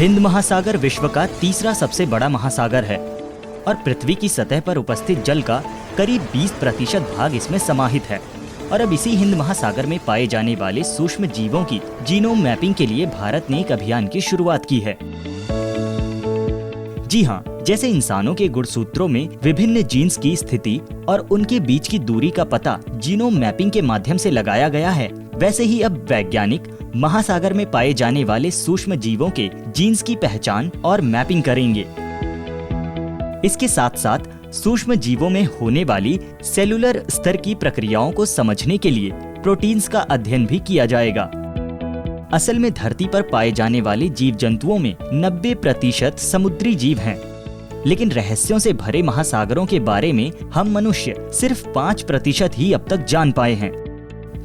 हिंद महासागर विश्व का तीसरा सबसे बड़ा महासागर है और पृथ्वी की सतह पर उपस्थित जल का करीब 20% भाग इसमें समाहित है। और अब इसी हिंद महासागर में पाए जाने वाले सूक्ष्म जीवों की जीनोम मैपिंग के लिए भारत ने एक अभियान की शुरुआत की है। जी हाँ, जैसे इंसानों के गुणसूत्रों में विभिन्न जीन्स की स्थिति और उनके बीच की दूरी का पता जीनोम मैपिंग के माध्यम से लगाया गया है, वैसे ही अब वैज्ञानिक महासागर में पाए जाने वाले सूक्ष्म जीवों के जीन्स की पहचान और मैपिंग करेंगे। इसके साथ साथ सूक्ष्म जीवों में होने वाली सेलुलर स्तर की प्रक्रियाओं को समझने के लिए प्रोटीन्स का अध्ययन भी किया जाएगा। असल में धरती पर पाए जाने वाले जीव जंतुओं में 90% समुद्री जीव हैं, लेकिन रहस्यों से भरे महासागरों के बारे में हम मनुष्य सिर्फ 5% ही अब तक जान पाए हैं,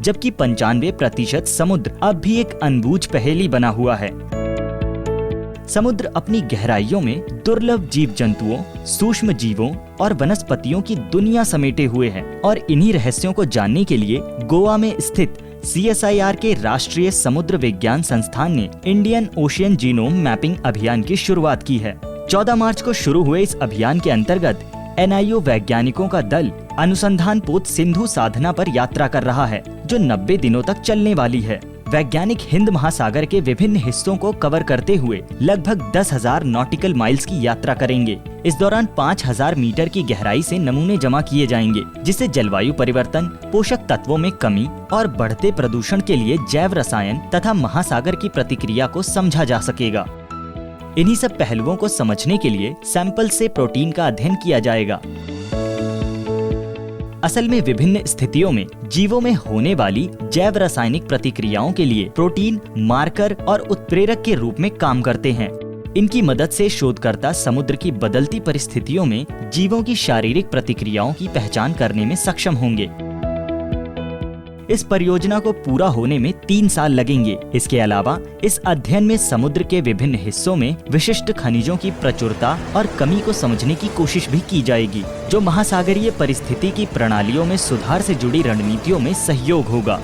जबकि 95% समुद्र अब भी एक अनबूझ पहेली बना हुआ है। समुद्र अपनी गहराइयों में दुर्लभ जीव जंतुओं, सूक्ष्म जीवों और वनस्पतियों की दुनिया समेटे हुए है और इन्हीं रहस्यों को जानने के लिए गोवा में स्थित CSIR के राष्ट्रीय समुद्र विज्ञान संस्थान ने इंडियन ओशियन जीनोम मैपिंग अभियान की शुरुआत की है। 14 मार्च को शुरू हुए इस अभियान के अंतर्गत NIO वैज्ञानिकों का दल अनुसंधान पोत सिंधु साधना पर यात्रा कर रहा है, जो 90 दिनों तक चलने वाली है। वैज्ञानिक हिंद महासागर के विभिन्न हिस्सों को कवर करते हुए लगभग 10,000 नॉटिकल माइल्स की यात्रा करेंगे। इस दौरान 5,000 मीटर की गहराई से नमूने जमा किए जाएंगे, जिससे जलवायु परिवर्तन, पोषक तत्वों में कमी और बढ़ते प्रदूषण के लिए जैव रसायन तथा महासागर की प्रतिक्रिया को समझा जा सकेगा। इन्हीं सब पहलुओं को समझने के लिए सैंपल से प्रोटीन का अध्ययन किया जाएगा। असल में विभिन्न स्थितियों में जीवों में होने वाली जैव रासायनिक प्रतिक्रियाओं के लिए प्रोटीन मार्कर और उत्प्रेरक के रूप में काम करते हैं। इनकी मदद से शोधकर्ता समुद्र की बदलती परिस्थितियों में जीवों की शारीरिक प्रतिक्रियाओं की पहचान करने में सक्षम होंगे। इस परियोजना को पूरा होने में 3 साल लगेंगे। इसके अलावा इस अध्ययन में समुद्र के विभिन्न हिस्सों में विशिष्ट खनिजों की प्रचुरता और कमी को समझने की कोशिश भी की जाएगी, जो महासागरीय परिस्थिति की प्रणालियों में सुधार से जुड़ी रणनीतियों में सहयोग होगा।